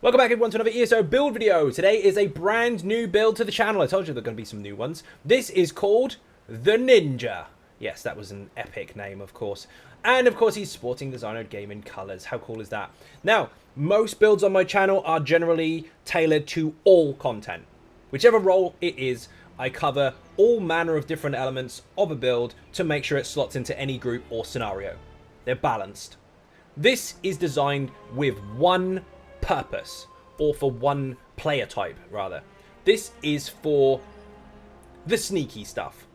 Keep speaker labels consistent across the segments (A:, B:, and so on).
A: Welcome back everyone to another ESO build video. Today is a brand new build to the channel. I told you there are going to be some new ones. This is called the Ninja. Yes, that was an epic name, of course. And of course he's sporting the Xynode gaming colours. How cool is that? Now, most builds on my channel are generally tailored to all content. Whichever role it is, I cover all manner of different elements of a build to make sure it slots into any group or scenario. They're balanced. This is designed with one purpose, or for one player type rather. This is for the sneaky stuff,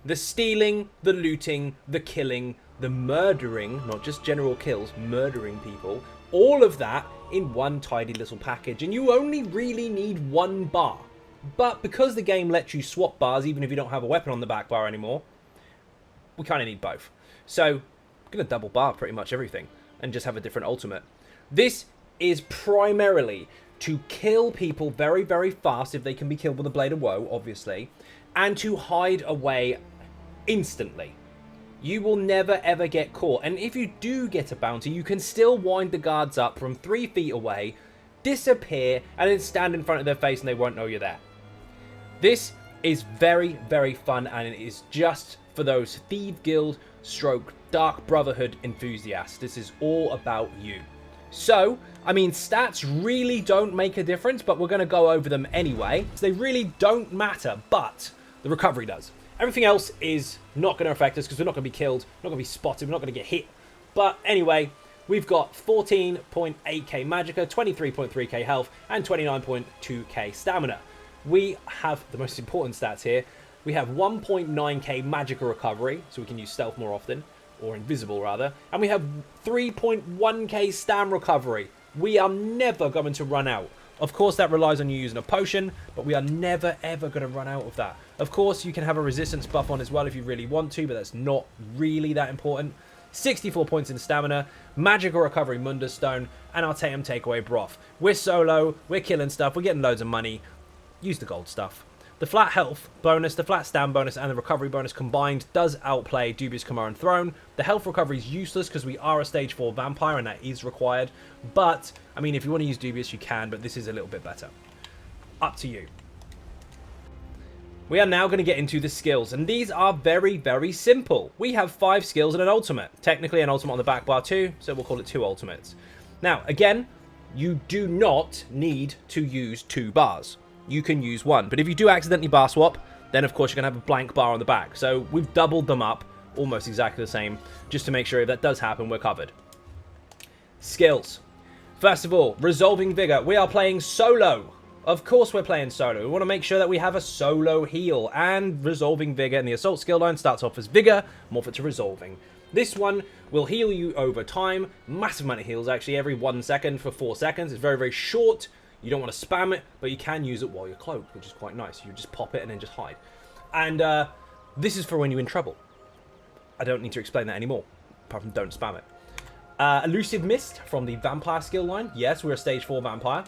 A: the stealing, the looting, the killing, the murdering, not just general kills, murdering people, all of that in one tidy little package. And you only really need one bar, but because the game lets you swap bars even if you don't have a weapon on the back bar anymore, we kind of need both. So I'm gonna double bar pretty much everything and just have a different ultimate. This is primarily to kill people very, very fast if they can be killed with a blade of woe, obviously, and to hide away instantly. You will never ever get caught, and if you do get a bounty, you can still wind the guards up from 3 feet away, disappear, and then stand in front of their face and they won't know you're there. This is very, very fun, and it is just for those Thief Guild stroke Dark Brotherhood enthusiasts. This is all about you. So, I mean, stats really don't make a difference, but we're going to go over them anyway. So they really don't matter, but the recovery does. Everything else is not going to affect us because we're not going to be killed, not going to be spotted, we're not going to get hit. But anyway, we've got 14.8k magicka, 23.3k health, and 29.2k stamina. We have the most important stats here. We have 1.9k magicka recovery, so we can use stealth more often. Or invisible rather, and we have 3.1k stam recovery. We are never going to run out. Of course that relies on you using a potion, but we are never ever going to run out of that. Of course you can have a resistance buff on as well if you really want to, but that's not really that important. 64 points in stamina, magical recovery Mundus Stone, and our Tatum Takeaway Broth. We're solo, we're killing stuff, we're getting loads of money. Use the gold stuff. The flat health bonus, the flat stam bonus, and the recovery bonus combined does outplay Dubious Command and Throne. The health recovery is useless because we are a stage 4 vampire and that is required. But, I mean, if you want to use Dubious, you can, but this is a little bit better. Up to you. We are now going to get into the skills, and these are very, very simple. We have 5 skills and an ultimate. Technically an ultimate on the back bar too, so we'll call it 2 ultimates. Now, again, you do not need to use 2 bars. You can use 1. But if you do accidentally bar swap, then of course you're going to have a blank bar on the back. So we've doubled them up, almost exactly the same, just to make sure if that does happen, we're covered. Skills. First of all, Resolving Vigor. We are playing solo. Of course we're playing solo. We want to make sure that we have a solo heal. And Resolving Vigor in the Assault skill line starts off as Vigor, morph it to Resolving. This one will heal you over time. Massive amount of heals, actually, every 1 second for 4 seconds. It's very, very short. You don't want to spam it, but you can use it while you're cloaked, which is quite nice. You just pop it and then just hide. And this is for when you're in trouble. I don't need to explain that anymore, apart from don't spam it. Elusive Mist from the Vampire skill line. Yes, we're a stage 4 vampire.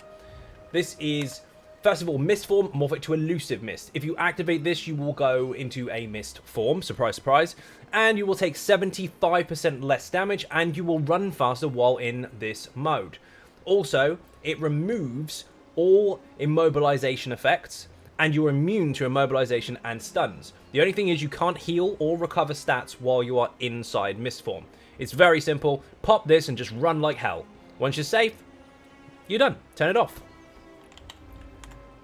A: This is, first of all, Mist form, morph it to Elusive Mist. If you activate this, you will go into a Mist form, surprise, surprise. And you will take 75% less damage, and you will run faster while in this mode. Also, it removes all immobilization effects, and you're immune to immobilization and stuns. The only thing is you can't heal or recover stats while you are inside Mist form. It's very simple. Pop this and just run like hell. Once you're safe, you're done. Turn it off.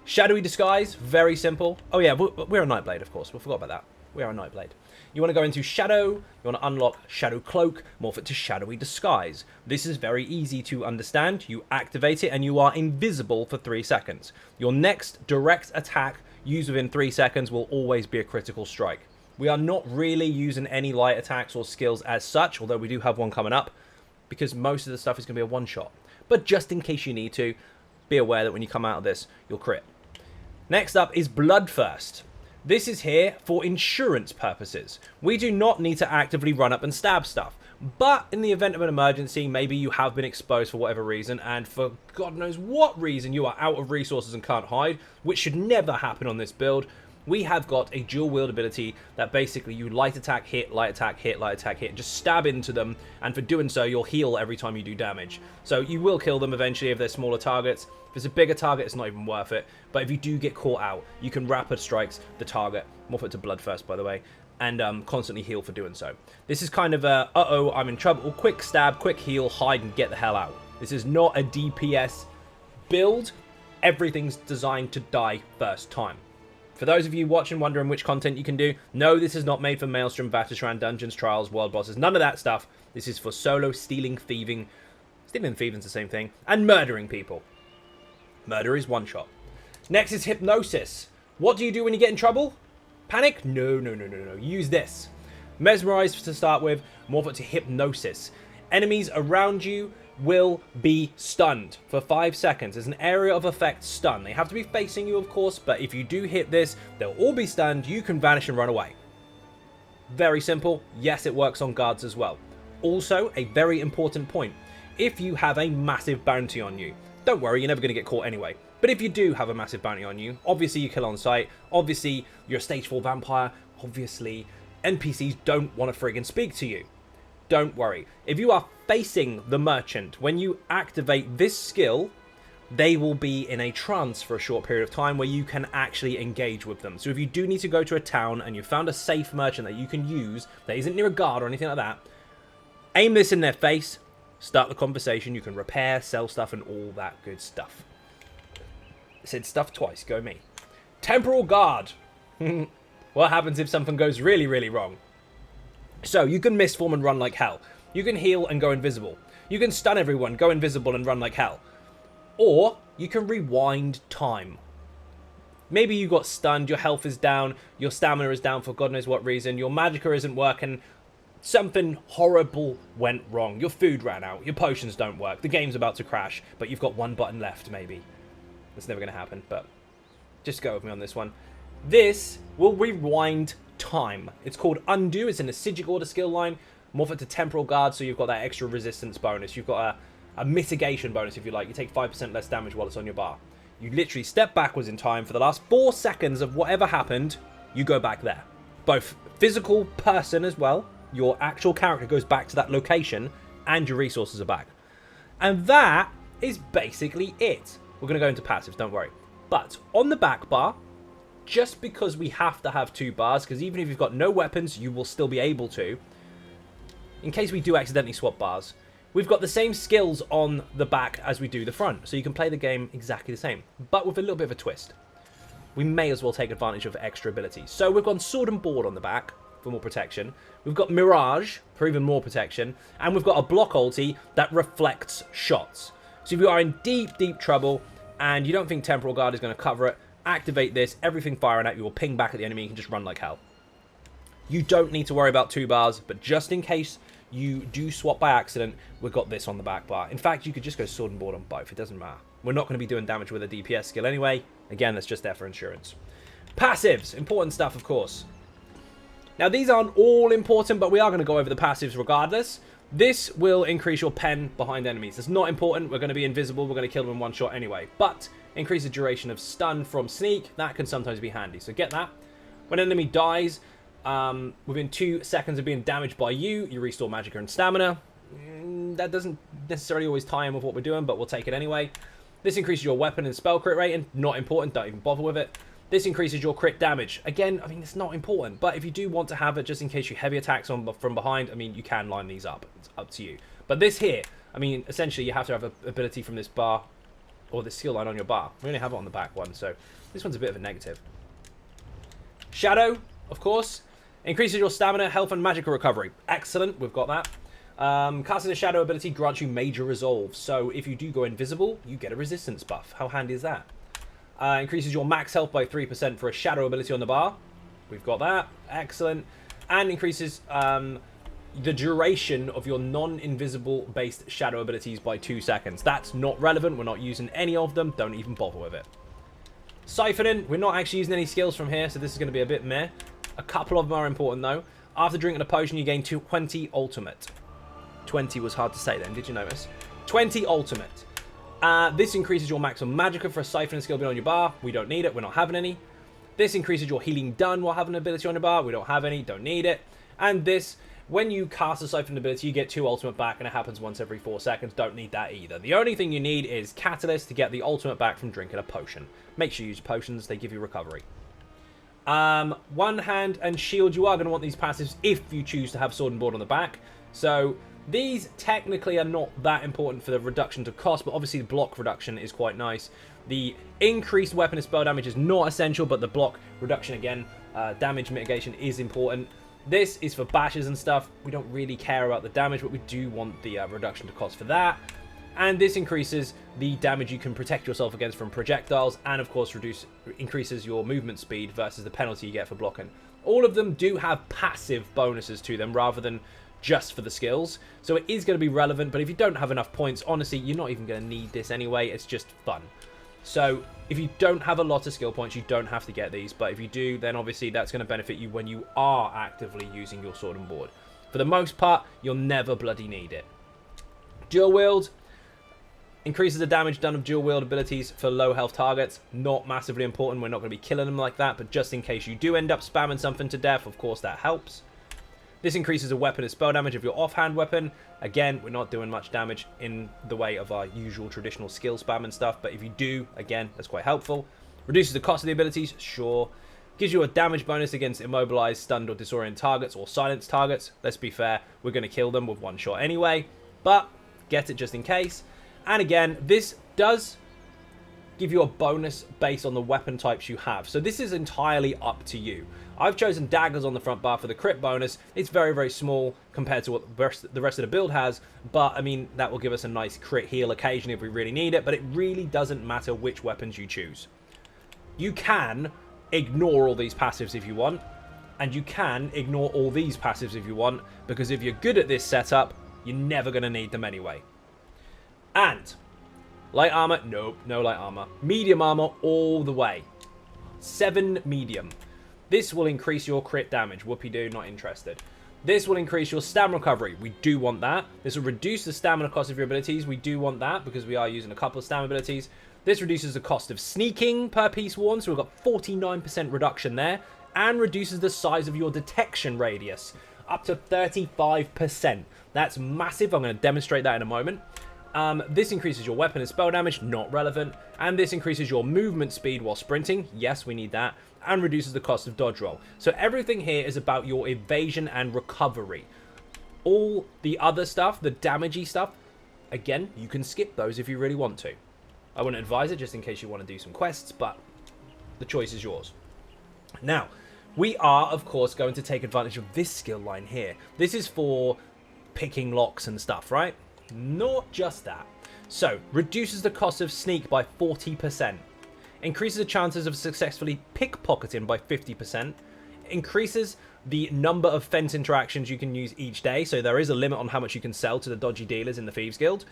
A: Shadowy Disguise, very simple. Oh yeah, we're a Nightblade, of course. We forgot about that. We are a Nightblade. You want to go into Shadow, you want to unlock Shadow Cloak, morph it to Shadowy Disguise. This is very easy to understand. You activate it and you are invisible for 3 seconds. Your next direct attack used within 3 seconds will always be a critical strike. We are not really using any light attacks or skills as such, although we do have one coming up, because most of the stuff is going to be a one-shot. But just in case you need to, be aware that when you come out of this, you'll crit. Next up is Bloodthirst. This is here for insurance purposes. We do not need to actively run up and stab stuff. But in the event of an emergency, maybe you have been exposed for whatever reason, and for God knows what reason you are out of resources and can't hide, which should never happen on this build, we have got a dual wield ability that basically you light attack, hit, light attack, hit, light attack, hit, just stab into them, and for doing so, you'll heal every time you do damage. So you will kill them eventually if they're smaller targets. If it's a bigger target, it's not even worth it. But if you do get caught out, you can rapid strikes the target, morph it to blood first, by the way, and constantly heal for doing so. This is kind of a, uh-oh, I'm in trouble, quick stab, quick heal, hide, and get the hell out. This is not a DPS build. Everything's designed to die first time. For those of you watching wondering which content you can do, no, this is not made for Maelstrom, Vatishran, Dungeons, Trials, World Bosses, none of that stuff. This is for solo, stealing, thieving. Stealing and thieving's the same thing. And murdering people. Murder is one shot. Next is Hypnosis. What do you do when you get in trouble? Panic? No. Use this. Mesmerize to start with, morph it to Hypnosis. Enemies around you will be stunned for 5 seconds. There's an area of effect stun. They have to be facing you, of course, but if you do hit this, they'll all be stunned. You can vanish and run away. Very simple. Yes, it works on guards as well. Also, a very important point. If you have a massive bounty on you, don't worry, you're never going to get caught anyway. But if you do have a massive bounty on you, obviously you kill on sight, obviously you're a stage 4 vampire, obviously NPCs don't want to friggin' speak to you. Don't worry. If you are facing the merchant, when you activate this skill, they will be in a trance for a short period of time where you can actually engage with them. So if you do need to go to a town and you found a safe merchant that you can use, that isn't near a guard or anything like that, aim this in their face, start the conversation, you can repair, sell stuff, and all that good stuff. I said stuff twice, go me. Temporal Guard. What happens if something goes really, really wrong? So, you can misform and run like hell. You can heal and go invisible. You can stun everyone, go invisible and run like hell. Or, you can rewind time. Maybe you got stunned, your health is down, your stamina is down for God knows what reason, your magicka isn't working, something horrible went wrong, your food ran out, your potions don't work, the game's about to crash, but you've got one button left, maybe. That's never going to happen, but just go with me on this one. This will rewind time. It's called Undo. It's in the Sigic Order skill line. Morph it to Temporal Guard, so you've got that extra resistance bonus. You've got a mitigation bonus, if you like. You take 5% less damage while it's on your bar. You literally step backwards in time for the last 4 seconds of whatever happened. You go back there. Both physical person as well. Your actual character goes back to that location, and your resources are back. And that is basically it. We're going to go into passives, don't worry. But on the back bar, just because we have to have 2 bars, because even if you've got no weapons, you will still be able to, in case we do accidentally swap bars, we've got the same skills on the back as we do the front, so you can play the game exactly the same, but with a little bit of a twist. We may as well take advantage of extra abilities. So we've got Sword and Board on the back for more protection, we've got Mirage for even more protection, and we've got a block ulti that reflects shots. So if you are in deep, deep trouble, and you don't think Temporal Guard is going to cover it, activate this, everything firing at you will ping back at the enemy, you can just run like hell. You don't need to worry about 2 bars, but just in case you do swap by accident, we've got this on the back bar. In fact, you could just go Sword and Board on both, it doesn't matter. We're not going to be doing damage with a DPS skill anyway. Again, that's just there for insurance. Passives, important stuff, of course. Now, these aren't all important, but we are going to go over the passives regardless. This will increase your pen behind enemies. It's not important. We're going to be invisible. We're going to kill them in one shot anyway. But increase the duration of stun from sneak. That can sometimes be handy. So get that. When an enemy dies, within 2 seconds of being damaged by you, you restore magicka and stamina. That doesn't necessarily always tie in with what we're doing, but we'll take it anyway. This increases your weapon and spell crit rating. Not important. Don't even bother with it. This increases your crit damage. Again, I mean, it's not important, but if you do want to have it just in case you heavy attacks from behind, I mean, you can line these up. It's up to you. But this here, I mean, essentially you have to have an ability from this bar or this skill line on your bar. We only have it on the back one, so this one's a bit of a negative. Shadow, of course, increases your stamina, health, and magicka recovery. Excellent, we've got that. Casting a Shadow ability grants you major resolve, so if you do go invisible, you get a resistance buff. How handy is that? Increases your max health by 3% for a Shadow ability on the bar. We've got that. Excellent. And increases the duration of your non-invisible based Shadow abilities by 2 seconds. That's not relevant. We're not using any of them. Don't even bother with it. Siphoning. We're not actually using any skills from here, so this is going to be a bit meh. A couple of them are important, though. After drinking a potion, you gain 20 ultimate. 20 was hard to say then, did you notice? 20 ultimate. This increases your maximum magicka for a siphoning skill beyond your bar. We don't need it. We're not having any. This increases your healing done while having an ability on your bar. We don't have any, don't need it. And this, when you cast a Siphon ability, you get 2 ultimate back, and it happens once every 4 seconds. Don't need that either. The only thing you need is Catalyst to get the ultimate back from drinking a potion. Make sure you use potions, they give you recovery. One hand and shield, you are going to want these passives if you choose to have sword and board on the back. So these technically are not that important for the reduction to cost, but obviously the block reduction is quite nice. The increased weapon and spell damage is not essential, but the block reduction, again, damage mitigation is important. This is for bashes and stuff. We don't really care about the damage, but we do want the reduction to cost for that. And this increases the damage you can protect yourself against from projectiles, and of course increases your movement speed versus the penalty you get for blocking. All of them do have passive bonuses to them rather than just for the skills, so it is going to be relevant, but if you don't have enough points, honestly, you're not even going to need this anyway. It's just fun. So if you don't have a lot of skill points, you don't have to get these, but if you do, then obviously that's going to benefit you when you are actively using your sword and board. For the most part, you'll never bloody need it. Dual wield increases the damage done of dual wield abilities for low health targets. Not massively important, we're not going to be killing them like that, but just in case you do end up spamming something to death, of course that helps. This increases the weapon and spell damage of your offhand weapon. Again, we're not doing much damage in the way of our usual traditional skill spam and stuff, but if you do, again, that's quite helpful. Reduces the cost of the abilities, sure. Gives you a damage bonus against immobilized, stunned, or disoriented targets or silenced targets. Let's be fair, we're going to kill them with one shot anyway, but get it just in case. And again, this does give you a bonus based on the weapon types you have. So this is entirely up to you. I've chosen daggers on the front bar for the crit bonus. It's very, very small compared to what the rest of the build has, but I mean, that will give us a nice crit heal occasionally if we really need it, but it really doesn't matter which weapons you choose. You can ignore all these passives if you want, and you can ignore all these passives if you want, because if you're good at this setup, you're never going to need them anyway. And light armor, nope, no light armor. Medium armor all the way. 7 medium. This will increase your crit damage. Whoopie-doo, not interested. This will increase your stamina recovery. We do want that. This will reduce the stamina cost of your abilities. We do want that because we are using a couple of stamina abilities. This reduces the cost of sneaking per piece worn, so we've got 49% reduction there, and reduces the size of your detection radius up to 35%. That's massive. I'm going to demonstrate that in a moment. This increases your weapon and spell damage, not relevant. And this increases your movement speed while sprinting. Yes, we need that. And reduces the cost of dodge roll. So everything here is about your evasion and recovery. All the other stuff, the damagey stuff, again, you can skip those if you really want to. I wouldn't advise it just in case you want to do some quests, but the choice is yours. Now, we are, of course, going to take advantage of this skill line here. This is for picking locks and stuff, right? Not just that. So, reduces the cost of sneak by 40%. Increases the chances of successfully pickpocketing by 50%. Increases the number of fence interactions you can use each day. So there is a limit on how much you can sell to the dodgy dealers in the Thieves Guild,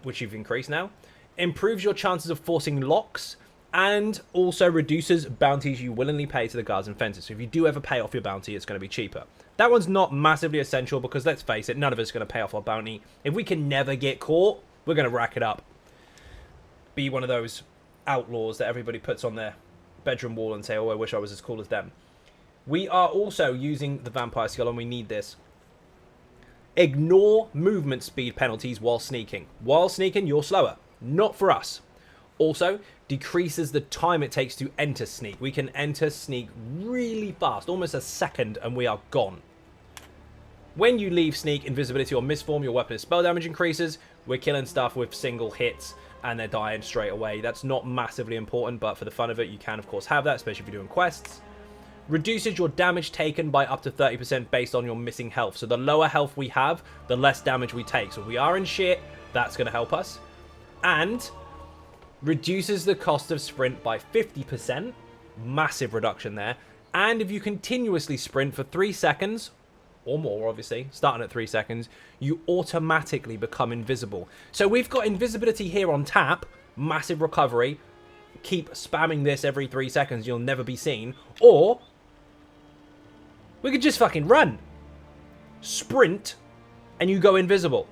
A: which you've increased now. Improves your chances of forcing locks. And also reduces bounties you willingly pay to the guards and fences. So if you do ever pay off your bounty, it's going to be cheaper. That one's not massively essential because, let's face it, none of us are going to pay off our bounty. If we can never get caught, we're going to rack it up. Be one of those outlaws that everybody puts on their bedroom wall and say, oh, I wish I was as cool as them. We are also using the vampire skill, and we need this. Ignore movement speed penalties while sneaking. While sneaking, you're slower. Not for us. Also, decreases the time it takes to enter sneak. We can enter sneak really fast, almost a second, and we are gone. When you leave sneak, invisibility, or misform, your weapon and spell damage increases. We're killing stuff with single hits, and they're dying straight away. That's not massively important, but for the fun of it, you can, of course, have that, especially if you're doing quests. Reduces your damage taken by up to 30% based on your missing health. So the lower health we have, the less damage we take. So if we are in shit, that's going to help us. And reduces the cost of sprint by 50%. Massive reduction there. And if you continuously sprint for 3 seconds, or more obviously, starting at 3 seconds, you automatically become invisible. So we've got invisibility here on tap, massive recovery. Keep spamming this every 3 seconds, you'll never be seen. Or we could just fucking run. Sprint, and you go invisible.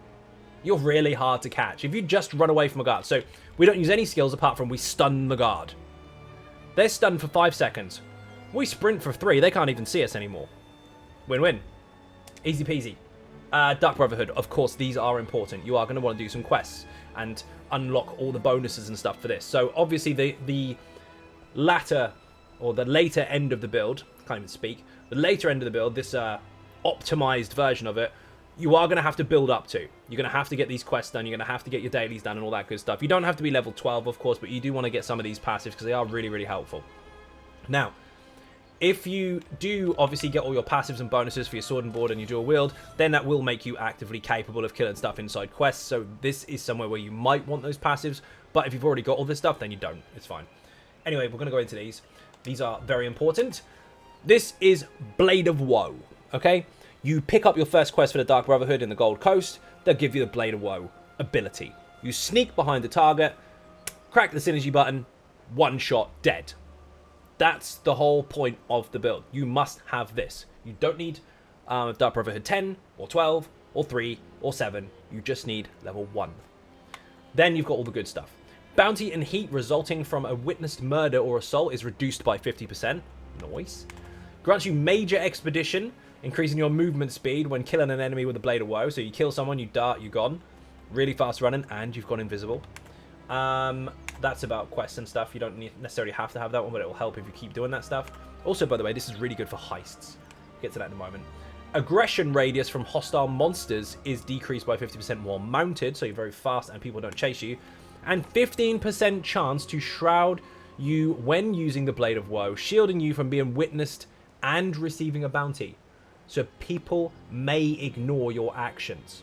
A: You're really hard to catch if you just run away from a guard. So we don't use any skills apart from we stun the guard. They're stunned for 5 seconds. We sprint for 3. They can't even see us anymore. Win-win. Easy peasy. Dark Brotherhood, of course, these are important. You are going to want to do some quests and unlock all the bonuses and stuff for this. So obviously the latter, or the later end of the build, can't even speak, the later end of the build, this optimized version of it, you are going to have to build up to. You're going to have to get these quests done. You're going to have to get your dailies done and all that good stuff. You don't have to be level 12, of course, but you do want to get some of these passives because they are really, really helpful. Now, if you do obviously get all your passives and bonuses for your sword and board and your dual wield, then that will make you actively capable of killing stuff inside quests. So this is somewhere where you might want those passives, but if you've already got all this stuff, then you don't. It's fine. Anyway, we're going to go into these. These are very important. This is Blade of Woe, okay? You pick up your first quest for the Dark Brotherhood in the Gold Coast. They'll give you the Blade of Woe ability. You sneak behind the target, crack the synergy button, one shot, dead. That's the whole point of the build. You must have this. You don't need Dark Brotherhood 10 or 12 or 3 or 7. You just need level 1. Then you've got all the good stuff. Bounty and heat resulting from a witnessed murder or assault is reduced by 50%. Nice. Grants you major expedition, increasing your movement speed when killing an enemy with a Blade of Woe. So you kill someone, you dart, you're gone. Really fast running, and you've gone invisible. That's about quests and stuff. You don't necessarily have to have that one, but it will help if you keep doing that stuff. Also, by the way, this is really good for heists. Get to that in a moment. Aggression radius from hostile monsters is decreased by 50% while mounted, so you're very fast and people don't chase you. And 15% chance to shroud you when using the Blade of Woe, shielding you from being witnessed and receiving a bounty. So people may ignore your actions.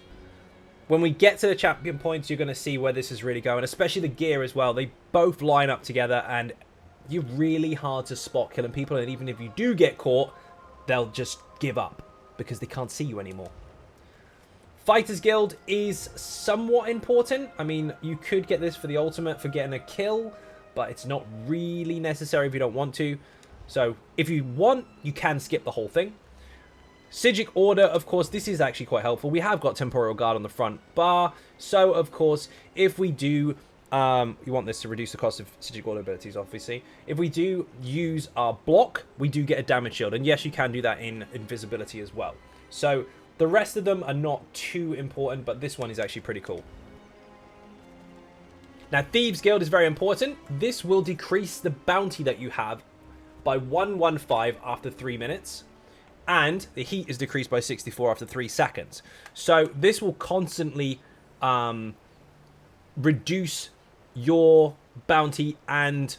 A: When we get to the champion points, you're going to see where this is really going, especially the gear as well. They both line up together, and you're really hard to spot killing people. And even if you do get caught, they'll just give up because they can't see you anymore. Fighters Guild is somewhat important. I mean, you could get this for the ultimate for getting a kill, but it's not really necessary if you don't want to. So if you want, you can skip the whole thing. Psijic Order, of course, this is actually quite helpful. We have got Temporal Guard on the front bar. So, of course, if we do... you want this to reduce the cost of Psijic Order abilities, obviously. If we do use our block, we do get a damage shield. And yes, you can do that in invisibility as well. So, the rest of them are not too important, but this one is actually pretty cool. Now, Thieves Guild is very important. This will decrease the bounty that you have by 115 after 3 minutes. And the heat is decreased by 64 after 3 seconds. So this will constantly reduce your bounty and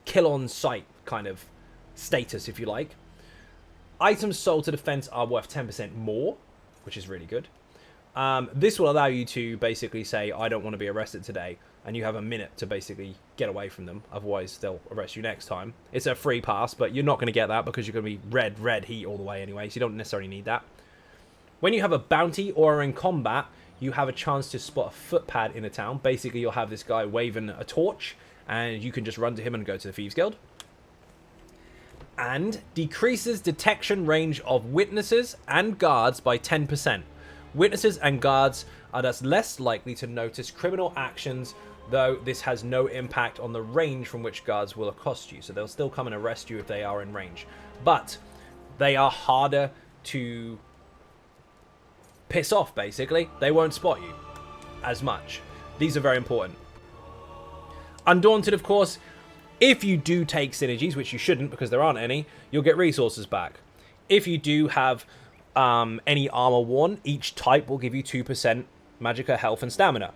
A: kill on sight kind of status, if you like. Items sold to defense are worth 10% more, which is really good. This will allow you to basically say, I don't want to be arrested today. And you have a minute to basically get away from them. Otherwise, they'll arrest you next time. It's a free pass, but you're not going to get that because you're going to be red heat all the way anyway. So you don't necessarily need that. When you have a bounty or are in combat, you have a chance to spot a footpad in a town. Basically, you'll have this guy waving a torch, and you can just run to him and go to the Thieves Guild. And decreases detection range of witnesses and guards by 10%. Witnesses and guards are thus less likely to notice criminal actions, though this has no impact on the range from which guards will accost you. So they'll still come and arrest you if they are in range. But they are harder to piss off, basically. They won't spot you as much. These are very important. Undaunted, of course, if you do take synergies, which you shouldn't because there aren't any, you'll get resources back. If you do have any armor worn, each type will give you 2% magicka, health, and stamina.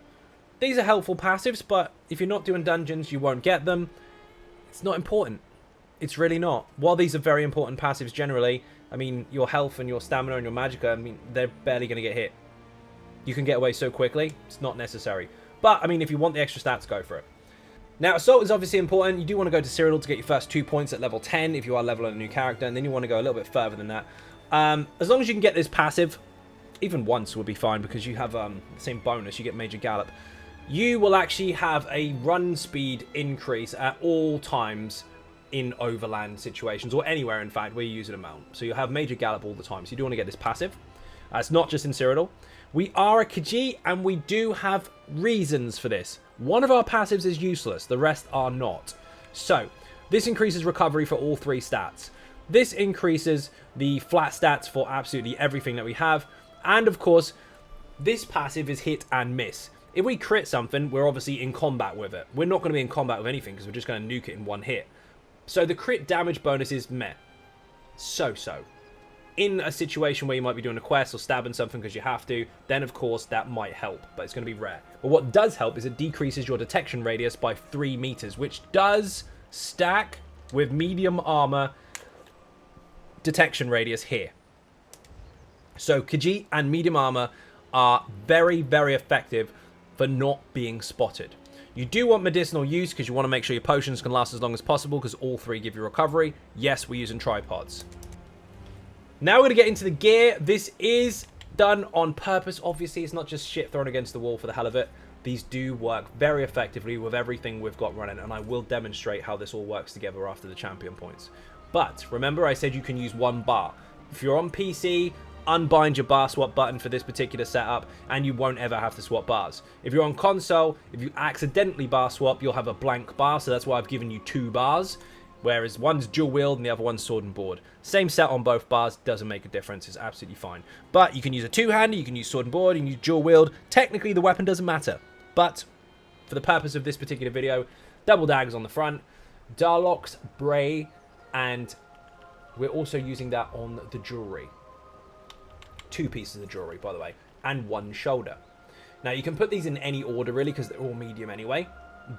A: These are helpful passives, but if you're not doing dungeons, you won't get them. It's not important. It's really not. While these are very important passives generally, I mean, your health and your stamina and your magicka, I mean, they're barely going to get hit. You can get away so quickly, it's not necessary. But, I mean, if you want the extra stats, go for it. Now, Assault is obviously important. You do want to go to Cyrodiil to get your first 2 points at level 10 if you are leveling a new character, and then you want to go a little bit further than that. As long as you can get this passive, even once would be fine because you have the same bonus, you get Major Gallop. You will actually have a run speed increase at all times in overland situations, or anywhere, in fact, where you use an amount. So you'll have Major Gallop all the time, so you do want to get this passive. It's not just in Cyrodiil. We are a Khajiit, and we do have reasons for this. One of our passives is useless, the rest are not. So, This increases recovery for all 3 stats. This increases the flat stats for absolutely everything that we have. And of course, this passive is hit and miss. If we crit something, we're obviously in combat with it. We're not going to be in combat with anything because we're just going to nuke it in one hit. So the crit damage bonus is meh. So-so. In a situation where you might be doing a quest or stabbing something because you have to, then of course that might help, but it's going to be rare. But what does help is it decreases your detection radius by 3 meters, which does stack with medium armor detection radius here. So Khajiit and medium armor are very, very effective for not being spotted. You do want medicinal use because you want to make sure your potions can last as long as possible because all 3 give you recovery. Yes, we're using tripods. Now we're going to get into the gear. This is done on purpose. Obviously, it's not just shit thrown against the wall for the hell of it. These do work very effectively with everything we've got running, and I will demonstrate how this all works together after the champion points. But remember I said you can use 1 bar. If you're on PC, unbind your bar swap button for this particular setup, and you won't ever have to swap bars. If you're on console, if you accidentally bar swap, you'll have a blank bar, so that's why I've given you 2 bars. Whereas one's dual wield and the other one's sword and board. Same set on both bars, doesn't make a difference, it's absolutely fine. But you can use a 2-hander, you can use sword and board, you can use dual wield. Technically the weapon doesn't matter. But for the purpose of this particular video, double daggers on the front, Darlock's Bray, and we're also using that on the jewelry. 2 pieces of jewelry, by the way, and 1 shoulder. Now you can put these in any order really because they're all medium anyway,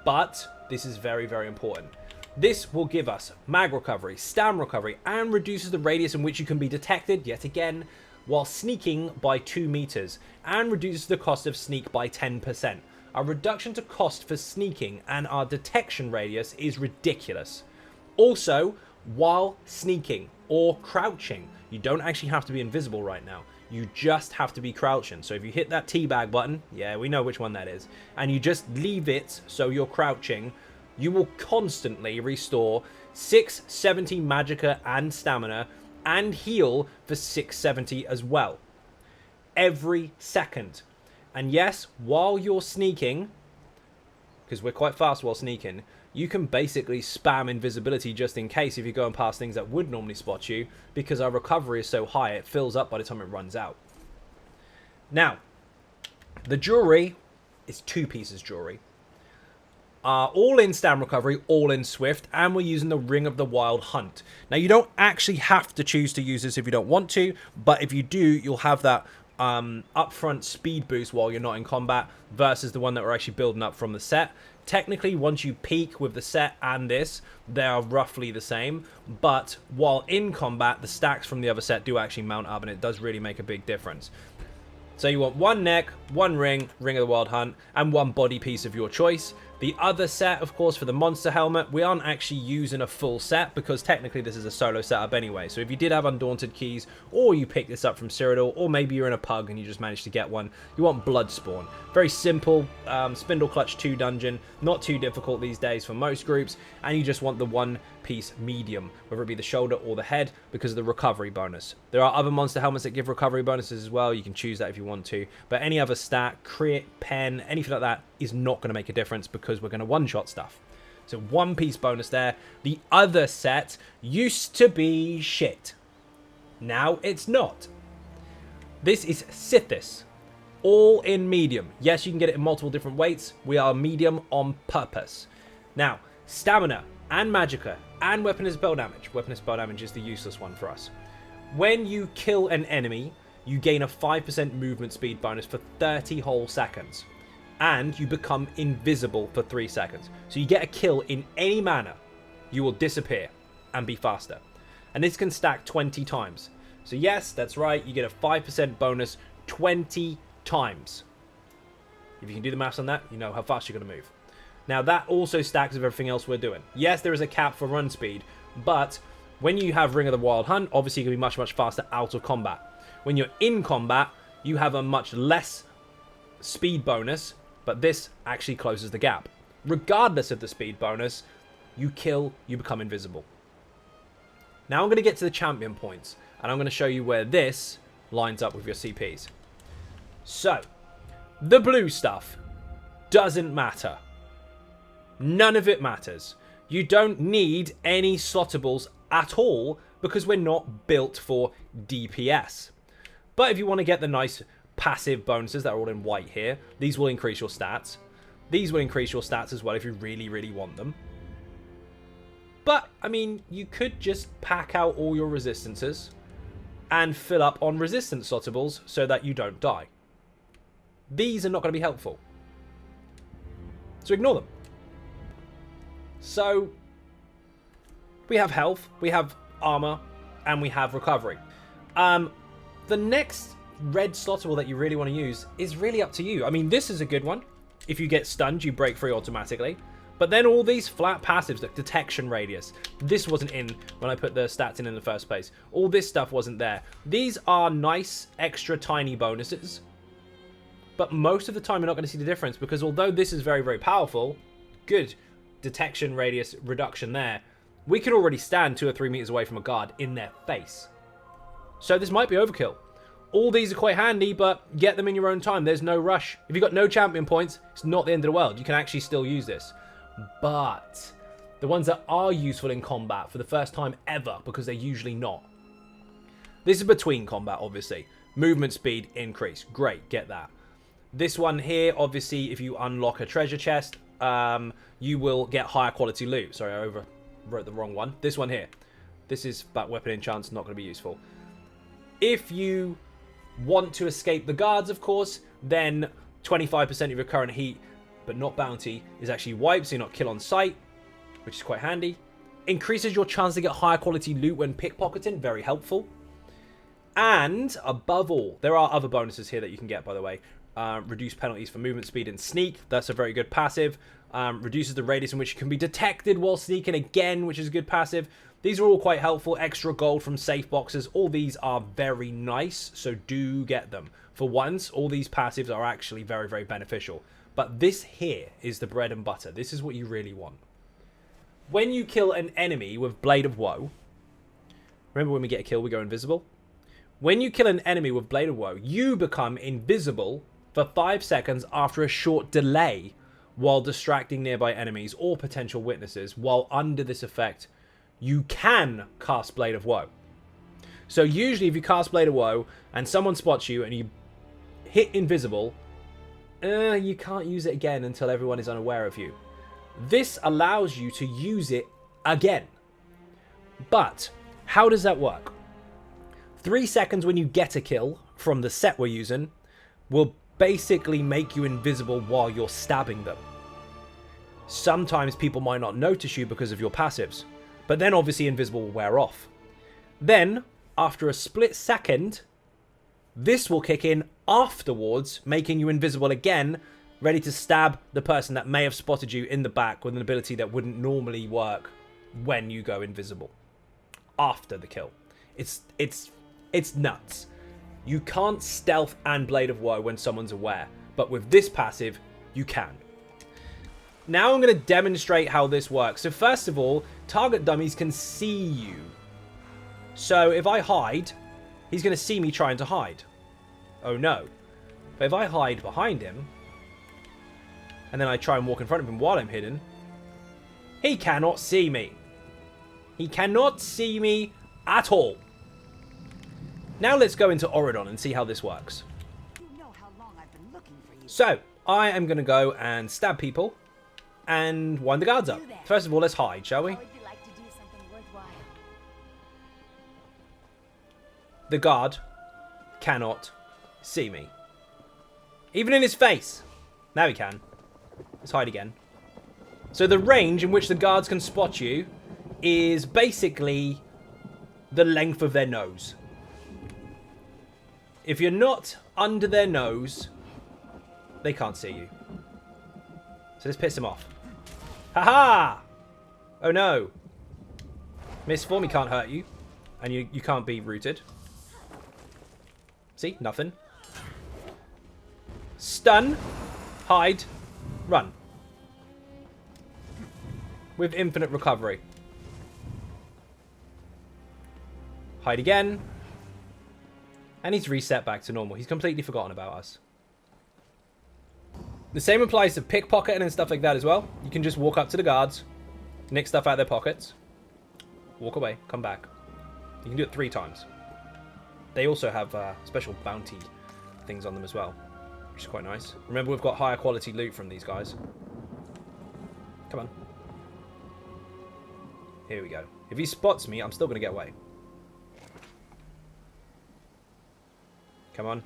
A: but this is very, very important. This will give us mag recovery, stam recovery, and reduces the radius in which you can be detected, yet again, while sneaking by 2 meters, and reduces the cost of sneak by 10%. Our reduction to cost for sneaking and our detection radius is ridiculous. Also, while sneaking or crouching, you don't actually have to be invisible right now. You just have to be crouching. So if you hit that teabag button, yeah, we know which one that is, and you just leave it so you're crouching, you will constantly restore 670 magicka and stamina and heal for 670 as well. Every second. And yes, while you're sneaking, because we're quite fast while sneaking, you can basically spam invisibility just in case if you're going past things that would normally spot you, because our recovery is so high it fills up by the time it runs out. Now, the jewelry is 2 pieces jewelry. All in stam recovery, all in swift, and we're using the Ring of the Wild Hunt. Now, you don't actually have to choose to use this if you don't want to, but if you do, you'll have that upfront speed boost while you're not in combat versus the one that we're actually building up from the set. Technically, once you peak with the set and this, they are roughly the same, but while in combat, the stacks from the other set do actually mount up, and it does really make a big difference. So you want 1 neck, 1 ring, Ring of the Wild Hunt, and 1 body piece of your choice. The other set, of course, for the monster helmet, we aren't actually using a full set because technically this is a solo setup anyway. So if you did have Undaunted keys, or you picked this up from Cyrodiil, or maybe you're in a pug and you just managed to get one, you want Bloodspawn. Very simple, Spindle Clutch 2 dungeon, not too difficult these days for most groups, and you just want the 1-piece medium, whether it be the shoulder or the head, because of the recovery bonus. There are other monster helmets that give recovery bonuses as well, you can choose that if you want to, but any other stat, crit, pen, anything like that is not going to make a difference because we're going to one-shot stuff. So 1-piece bonus there. The other set used to be shit. Now it's not. This is Sithis. All in medium. Yes, you can get it in multiple different weights. We are medium on purpose. Now, stamina and magicka and weapon as spell damage. Weapon as spell damage is the useless one for us. When you kill an enemy, you gain a 5% movement speed bonus for 30 whole seconds. And you become invisible for 3 seconds. So you get a kill in any manner, you will disappear and be faster. And this can stack 20 times. So yes, that's right, you get a 5% bonus 20 times. If you can do the maths on that, you know how fast you're going to move. Now that also stacks with everything else we're doing. Yes, there is a cap for run speed, but when you have Ring of the Wild Hunt, obviously you're going to be much, much faster out of combat. When you're in combat, you have a much less speed bonus, but this actually closes the gap. Regardless of the speed bonus, you kill, you become invisible. Now I'm going to get to the champion points, and I'm going to show you where this lines up with your CPs. So, the blue stuff doesn't matter. None of it matters. You don't need any slottables at all because we're not built for DPS. But if you want to get the nice passive bonuses that are all in white here, these will increase your stats. These will increase your stats as well if you really, really want them. But, I mean, you could just pack out all your resistances and fill up on resistance slottables so that you don't die. These are not going to be helpful. So ignore them. So, we have health, we have armor, and we have recovery. The next red slottable that you really want to use is really up to you. I mean, this is a good one. If you get stunned, you break free automatically. But then all these flat passives, like detection radius. This wasn't in when I put the stats in the first place. All this stuff wasn't there. These are nice, extra tiny bonuses. But most of the time, you're not going to see the difference. Because although this is very, very powerful, good detection radius reduction there, we can already stand 2 or 3 meters away from a guard in their face. So this might be overkill. All these are quite handy, but get them in your own time. There's no rush. If you've got no champion points, it's not the end of the world. You can actually still use this. But the ones that are useful in combat for the first time ever, because they're usually not. This is between combat, obviously. Movement speed increase. Great, get that. This one here, obviously, if you unlock a treasure chest, you will get higher quality loot. Sorry, I overwrote the wrong one. This one here. This is about weapon enchants, not going to be useful. If you want to escape the guards, of course, then 25% of your current heat, but not bounty, is actually wiped, so you're not kill on sight, which is quite handy. Increases your chance to get higher quality loot when pickpocketing, very helpful. And, above all, there are other bonuses here that you can get, by the way. Reduce penalties for movement speed and sneak, that's a very good passive. Reduces the radius in which you can be detected while sneaking again, which is a good passive. These are all quite helpful. Extra gold from safe boxes. All these are very nice, so do get them. For once, all these passives are actually very, very beneficial. But this here is the bread and butter. This is what you really want. When you kill an enemy with Blade of Woe, remember when we get a kill, we go invisible? When you kill an enemy with Blade of Woe, you become invisible for 5 seconds after a short delay while distracting nearby enemies or potential witnesses. While under this effect, you can cast Blade of Woe. So usually if you cast Blade of Woe and someone spots you and you hit invisible, you can't use it again until everyone is unaware of you. This allows you to use it again. But how does that work? 3 seconds when you get a kill from the set we're using will basically make you invisible while you're stabbing them. Sometimes people might not notice you because of your passives, but then obviously invisible will wear off. Then, after a split second, this will kick in afterwards, making you invisible again, ready to stab the person that may have spotted you in the back with an ability that wouldn't normally work when you go invisible. After the kill. It's nuts. You can't stealth and Blade of Woe when someone's aware, but with this passive, you can. Now I'm going to demonstrate how this works. So first of all, target dummies can see you. So if I hide, he's going to see me trying to hide. Oh no. But if I hide behind him, and then I try and walk in front of him while I'm hidden, he cannot see me. He cannot see me at all. Now let's go into Auradon and see how this works.
B: You know how long I've been looking for you.
A: So, I am going to go and stab people and wind the guards up. First of all, let's hide, shall we?
B: How would you like to do something worthwhile?
A: The guard cannot see me. Even in his face. Now he can. Let's hide again. So the range in which the guards can spot you is basically the length of their nose. If you're not under their nose, they can't see you. So let's piss them off. Haha! Oh no. Misform, he can't hurt you. And you can't be rooted. See? Nothing. Stun. Hide. Run. With infinite recovery. Hide again. And he's reset back to normal. He's completely forgotten about us. The same applies to pickpocketing and stuff like that as well. You can just walk up to the guards, nick stuff out of their pockets, walk away, come back. You can do it 3 times. They also have special bounty things on them as well, which is quite nice. Remember, we've got higher quality loot from these guys. Come on. Here we go. If he spots me, I'm still going to get away. Come on.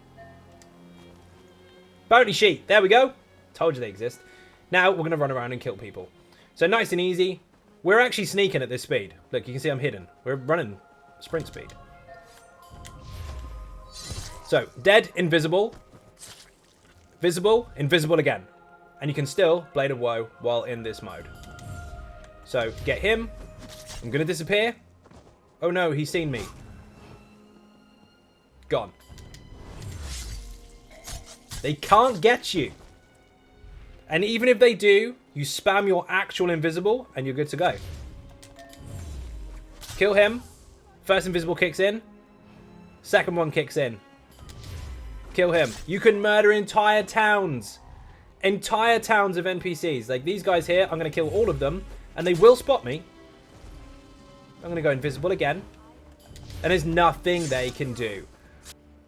A: Bounty sheet. There we go. Told you they exist. Now we're going to run around and kill people. So nice and easy. We're actually sneaking at this speed. Look, you can see I'm hidden. We're running sprint speed. So, dead, invisible. Visible, invisible again. And you can still Blade of Woe while in this mode. So, get him. I'm going to disappear. Oh no, he's seen me. Gone. They can't get you. And even if they do, you spam your actual invisible and you're good to go. Kill him. First invisible kicks in. Second one kicks in. Kill him. You can murder entire towns. Entire towns of NPCs. Like these guys here, I'm going to kill all of them. And they will spot me. I'm going to go invisible again. And there's nothing they can do.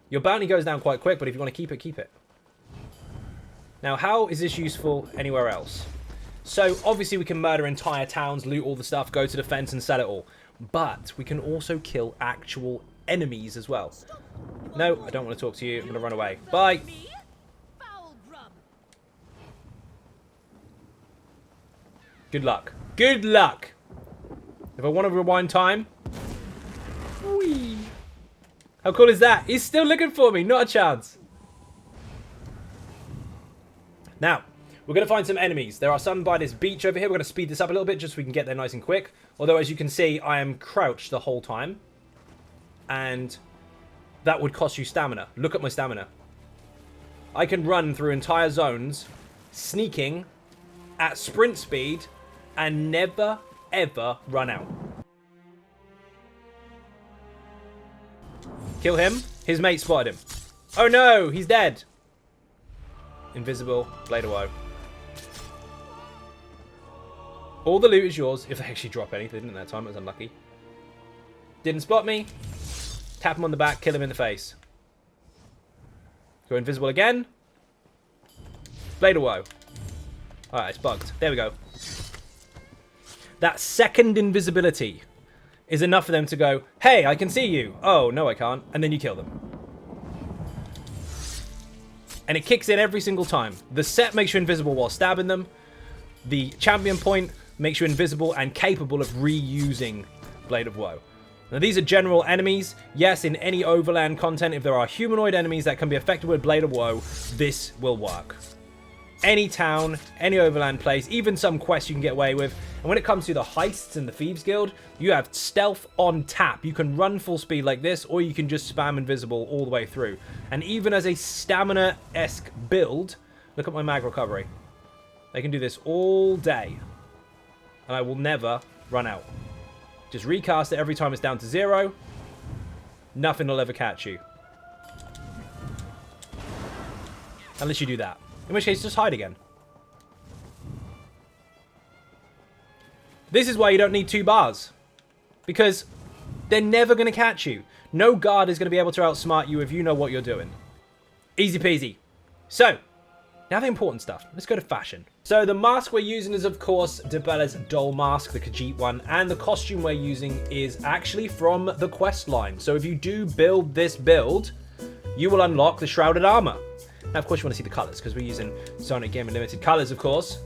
A: Your bounty goes down quite quick, but if you want to keep it, keep it. Now, how is this useful anywhere else? So, obviously, we can murder entire towns, loot all the stuff, go to the fence and sell it all. But we can also kill actual enemies as well. No, I don't want to talk to you. I'm going to run away. Bye. Good luck. Good luck. If I want to rewind time. Whee. How cool is that? He's still looking for me. Not a chance. Now, we're going to find some enemies. There are some by this beach over here. We're going to speed this up a little bit just so we can get there nice and quick. Although, as you can see, I am crouched the whole time. And that would cost you stamina. Look at my stamina. I can run through entire zones, sneaking, at sprint speed, and never, ever run out. Kill him. His mate spotted him. Oh no, he's dead. Invisible, Blade of Woe. All the loot is yours, if they actually drop anything in that time. It was unlucky. Didn't spot me. Tap him on the back, kill him in the face. Go invisible again. Blade of Woe. Alright, it's bugged. There we go. That second invisibility is enough for them to go, hey, I can see you. Oh, no, I can't. And then you kill them. And it kicks in every single time. The set makes you invisible while stabbing them. The champion point makes you invisible and capable of reusing Blade of Woe. Now, these are general enemies. Yes, in any overland content, if there are humanoid enemies that can be affected with Blade of Woe, this will work. Any town, any overland place, even some quests you can get away with. And when it comes to the heists and the Thieves Guild, you have stealth on tap. You can run full speed like this, or you can just spam invisible all the way through. And even as a stamina-esque build, look at my mag recovery. They can do this all day. And I will never run out. Just recast it every time it's down to 0. Nothing will ever catch you. Unless you do that. In which case, just hide again. This is why you don't need 2 bars. Because they're never going to catch you. No guard is going to be able to outsmart you if you know what you're doing. Easy peasy. So, now the important stuff. Let's go to fashion. So the mask we're using is, of course, Debella's doll mask, the Khajiit one. And the costume we're using is actually from the quest line. So if you do build this build, you will unlock the Shrouded Armor. Now, of course, you want to see the colours, because we're using Sonic Game Unlimited colours, of course.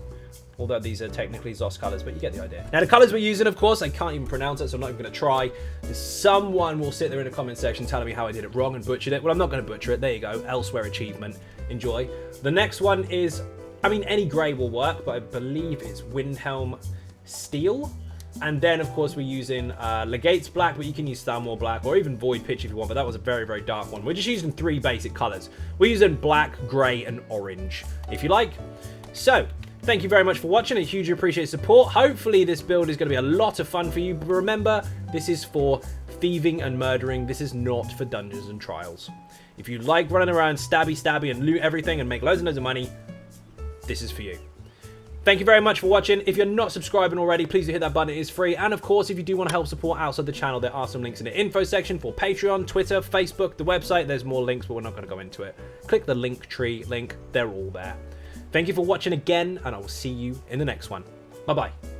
A: Although these are technically ZOS colours, but you get the idea. Now, the colours we're using, of course, I can't even pronounce it, so I'm not even going to try. Someone will sit there in the comment section telling me how I did it wrong and butchered it. Well, I'm not going to butcher it. There you go. Elsewhere achievement. Enjoy. The next one is, I mean, any grey will work, but I believe it's Windhelm Steel. And then, of course, we're using Legate's Black, but you can use Starmore Black or even Void Pitch if you want, but that was a very, very dark one. We're just using 3 basic colours. We're using black, grey, and orange, if you like. So, thank you very much for watching. I hugely appreciate support. Hopefully, this build is going to be a lot of fun for you. But remember, this is for thieving and murdering. This is not for dungeons and trials. If you like running around stabby, and loot everything and make loads and loads of money, this is for you. Thank you very much for watching. If you're not subscribing already, please do hit that button. It is free. And of course, if you do want to help support outside the channel, there are some links in the info section for Patreon, Twitter, Facebook, the website. There's more links, but we're not going to go into it. Click the Linktree link. They're all there. Thank you for watching again, and I will see you in the next one. Bye-bye.